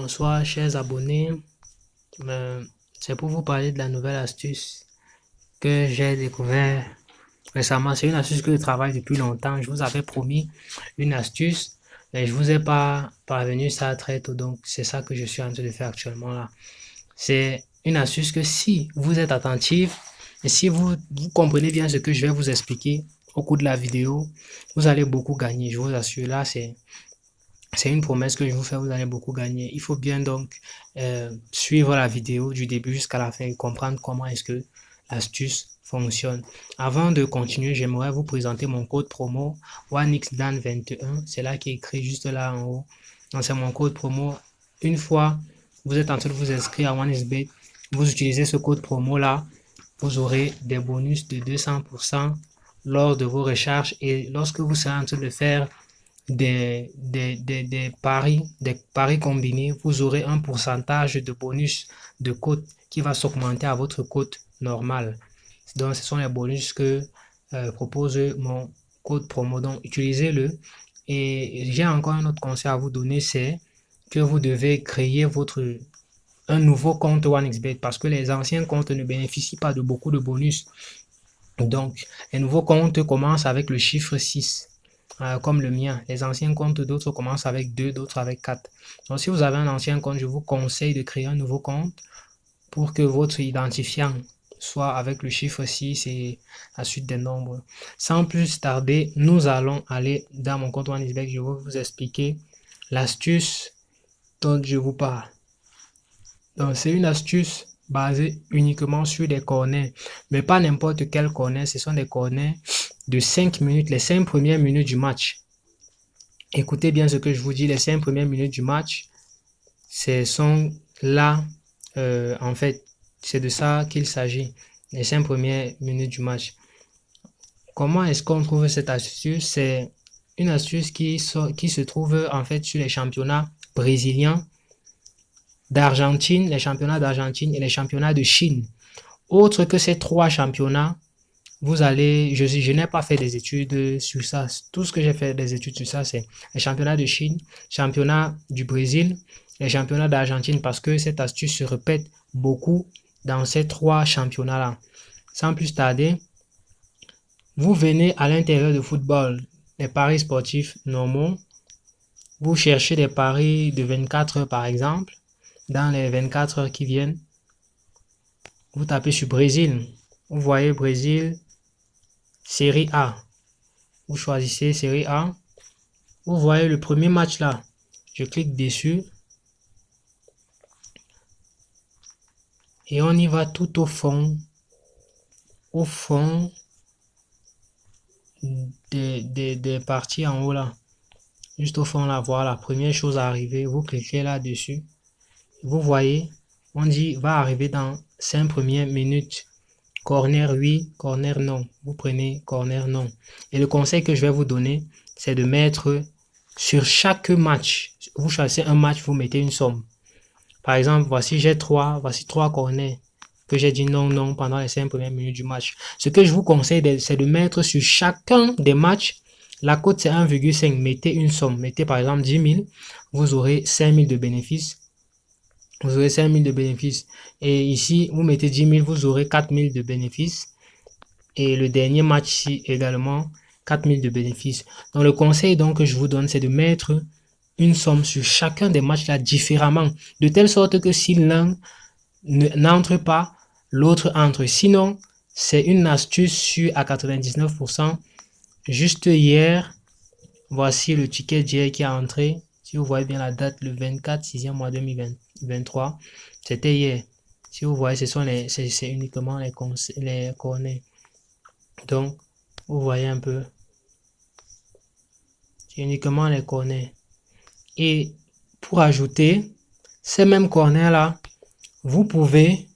Bonsoir chers abonnés, c'est pour vous parler de la nouvelle astuce que j'ai découvert récemment. C'est une astuce que je travaille depuis longtemps. Je vous avais promis une astuce, mais je vous ai pas parvenu ça très tôt, donc c'est ça que je suis en train de faire actuellement là. C'est une astuce que si vous êtes attentif et si vous comprenez bien ce que je vais vous expliquer au cours de la vidéo, vous allez beaucoup gagner, je vous assure. Là, c'est une promesse que je vous fais, vous allez beaucoup gagner. Il faut bien donc suivre la vidéo du début jusqu'à la fin et comprendre comment est-ce que l'astuce fonctionne. Avant de continuer, j'aimerais vous présenter mon code promo OneXDan21. C'est là qui est écrit juste là en haut. Donc c'est mon code promo. Une fois vous êtes en train de vous inscrire à OneXBet, vous utilisez ce code promo là, vous aurez des bonus de 200% lors de vos recherches et lorsque vous serez en train de faire des paris combinés, vous aurez un pourcentage de bonus de cote qui va s'augmenter à votre cote normale. Donc, ce sont les bonus que propose mon code promo. Donc, utilisez-le. Et j'ai encore un autre conseil à vous donner, c'est que vous devez créer un nouveau compte OneXBet parce que les anciens comptes ne bénéficient pas de beaucoup de bonus. Donc, les nouveaux comptes commencent avec le chiffre 6. Comme le mien. Les anciens comptes, d'autres commencent avec 2, d'autres avec 4. Donc, si vous avez un ancien compte, je vous conseille de créer un nouveau compte pour que votre identifiant soit avec le chiffre 6 et la suite des nombres. Sans plus tarder, nous allons aller dans mon compte OneXBet. Je vais vous expliquer l'astuce dont je vous parle. Donc, c'est une astuce basée uniquement sur des corners, mais pas n'importe quel corner. Ce sont des corners de 5 minutes, les 5 premières minutes du match. Écoutez bien ce que je vous dis, les 5 premières minutes du match, ce sont là, en fait, c'est de ça qu'il s'agit, les 5 premières minutes du match. Comment est-ce qu'on trouve cette astuce? C'est une astuce qui se trouve en fait sur les championnats brésiliens, d'Argentine, les championnats d'Argentine et les championnats de Chine. Autre que ces trois championnats, vous allez, je n'ai pas fait des études sur ça. Tout ce que j'ai fait des études sur ça, c'est les championnats de Chine, championnat du Brésil, les championnats d'Argentine, parce que cette astuce se répète beaucoup dans ces trois championnats-là. Sans plus tarder, vous venez à l'intérieur de football, les paris sportifs normaux. Vous cherchez des paris de 24 heures par exemple. Dans les 24 heures qui viennent, vous tapez sur Brésil. Vous voyez Brésil, série A. Vous choisissez série A. Vous voyez le premier match là. Je clique dessus. Et on y va tout au fond. Au fond des parties en haut là. Juste au fond là, voilà. Première chose à arriver. Vous cliquez là-dessus. Vous voyez, on dit va arriver dans 5 premières minutes. Corner oui, corner non. Vous prenez corner non. Et le conseil que je vais vous donner, c'est de mettre sur chaque match. Vous choisissez un match, vous mettez une somme. Par exemple, voici trois corners que j'ai dit non, non pendant les 5 premières minutes du match. Ce que je vous conseille, c'est de mettre sur chacun des matchs, la cote c'est 1,5. Mettez une somme. Mettez par exemple 10 000, vous aurez 5 000 de bénéfices. Vous aurez 5 000 de bénéfices. Et ici, vous mettez 10 000, vous aurez 4 000 de bénéfices. Et le dernier match ici également, 4 000 de bénéfices. Donc le conseil donc que je vous donne, c'est de mettre une somme sur chacun des matchs là différemment. De telle sorte que si l'un n'entre pas, l'autre entre. Sinon, c'est une astuce sûre à 99%. Juste hier, voici le ticket d'hier qui est entré. Si vous voyez bien la date, le 24 6e mois 2023, c'était hier. Si vous voyez, c'est uniquement les corners. Donc, vous voyez un peu. C'est uniquement les corners. Et pour ajouter ces mêmes corners là, vous pouvez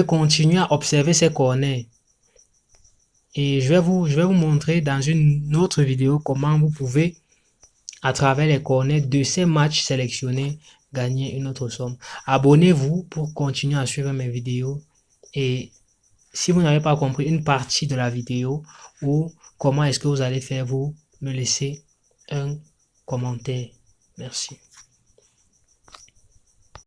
continuer à observer ces corners. Et je vais vous montrer dans une autre vidéo comment vous pouvez, à travers les corners de ces matchs sélectionnés, gagner une autre somme. Abonnez-vous pour continuer à suivre mes vidéos. Et si vous n'avez pas compris une partie de la vidéo ou comment est-ce que vous allez faire, vous me laissez un commentaire. Merci.